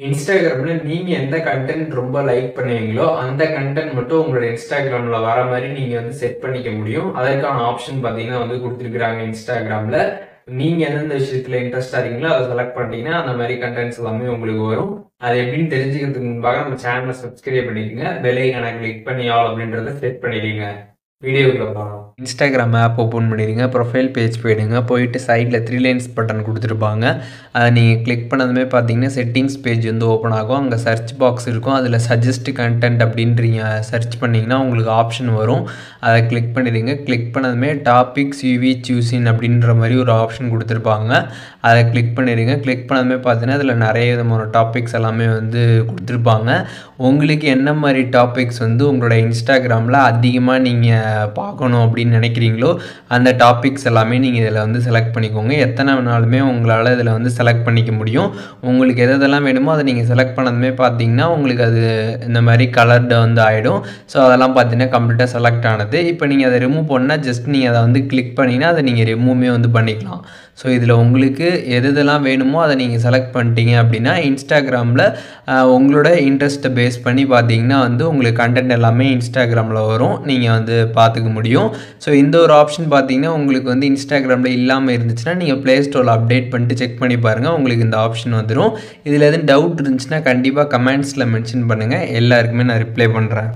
இன்ஸ்டாகிராம்ல நீங்க எந்த கன்டென்ட் ரொம்ப லைக் பண்ணுவீங்களோ, அந்த கன்டென்ட் மட்டும் உங்களோட இன்ஸ்டாகிராம்ல வர மாரி நீங்க வந்து செட் பண்ணிக்க முடியும். அதற்கான ஆப்ஷன் பார்த்தீங்கன்னா வந்து குடுத்துருக்காங்க இன்ஸ்டாகிராம்ல. நீங்க எந்தெந்த விஷயத்துல இன்ட்ரெஸ்ட்டா இருக்கீங்களோ, அத செலக்ட் பண்ணிட்டீங்கன்னா, அந்த மாரி கன்டென்ட்ஸ் எல்லாமே உங்களுக்கு வரும். அது எப்படின்னு தெரிஞ்சுக்கிறதுக்கு முன்பாக நம்ம சேனல சப்ஸ்கிரைப் பண்ணிக்கங்க. பெல் ஐகான கிளிக் பண்ணி ஆல் அப்படின்றத செட் பண்ணிடுங்க. வீடியோக்குள்ள போலாம். இன்ஸ்டாகிராம் ஆப் ஓப்பன் பண்ணிடுங்க. ப்ரொஃபைல் பேஜ் போயிடுங்க. போயிட்டு சைடில் 3 லைன்ஸ் பட்டன் கொடுத்துருப்பாங்க. அதை நீங்கள் கிளிக் பண்ணதுமே பார்த்தீங்கன்னா செட்டிங்ஸ் பேஜ் வந்து ஓப்பன் ஆகும். அங்கே சர்ச் பாக்ஸ் இருக்கும். அதில் சஜஸ்ட் கண்டென்ட் அப்படின்றீங்க சர்ச் பண்ணிங்கன்னா உங்களுக்கு ஆப்ஷன் வரும். அதை கிளிக் பண்ணிடுங்க. கிளிக் பண்ணதுமே டாபிக்ஸ் யூவி சூஸின் அப்படின்ற மாதிரி ஒரு ஆப்ஷன் கொடுத்துருப்பாங்க. அதை கிளிக் பண்ணிடுங்க. கிளிக் பண்ணதுமே பார்த்தீங்கன்னா அதில் நிறைய விதமான டாபிக்ஸ் எல்லாமே வந்து கொடுத்துருப்பாங்க. உங்களுக்கு என்ன மாதிரி டாபிக்ஸ் வந்து உங்களோட இன்ஸ்டாகிராமில் அதிகமாக நீங்கள் பார்க்கணும் அப்படின்னு நினைக்கிறீங்களோ அந்த டாபிக்ஸ் எல்லாமே நீங்கள் இதில் வந்து செலக்ட் பண்ணிக்கோங்க. எத்தனை நாளுமே உங்களால் இதில் வந்து செலக்ட் பண்ணிக்க முடியும். உங்களுக்கு எதெல்லாம் வேணுமோ அதை நீங்கள் செலக்ட் பண்ணதுமே பார்த்தீங்கன்னா உங்களுக்கு அது இந்த மாதிரி கலர்டு வந்து ஆகிடும். ஸோ அதெல்லாம் பார்த்தீங்கன்னா கம்ப்ளீட்டாக செலக்ட் ஆனது. இப்போ நீங்கள் அதை ரிமூவ் பண்ணால் ஜஸ்ட் நீங்கள் அதை வந்து கிளிக் பண்ணிங்கன்னா அதை நீங்கள் ரிமூவுமே வந்து பண்ணிக்கலாம். ஸோ இதில் உங்களுக்கு எதெல்லாம் வேணுமோ அதை நீங்கள் செலக்ட் பண்ணிட்டீங்க அப்படின்னா இன்ஸ்டாகிராமில் உங்களோட இன்ட்ரெஸ்ட்டை பேஸ் பண்ணி பார்த்தீங்கன்னா வந்து உங்களுக்கு கண்டென்ட் எல்லாமே இன்ஸ்டாகிராமில் வரும். நீங்கள் வந்து பார்த்துக்க முடியும். ஸோ இந்த ஒரு ஆப்ஷன் பார்த்தீங்கன்னா உங்களுக்கு வந்து இன்ஸ்டாகிராமில் இல்லாமல் இருந்துச்சுன்னா நீங்கள் ப்ளே ஸ்டோரில் அப்டேட் பண்ணிட்டு செக் பண்ணி பாருங்கள். உங்களுக்கு இந்த ஆப்ஷன் வந்துடும். இதில் எதுவும் டவுட் இருந்துச்சுன்னா கண்டிப்பாக கமெண்ட்ஸில் மென்ஷன் பண்ணுங்கள். எல்லாருக்குமே நான் ரிப்ளை பண்ணுறேன்.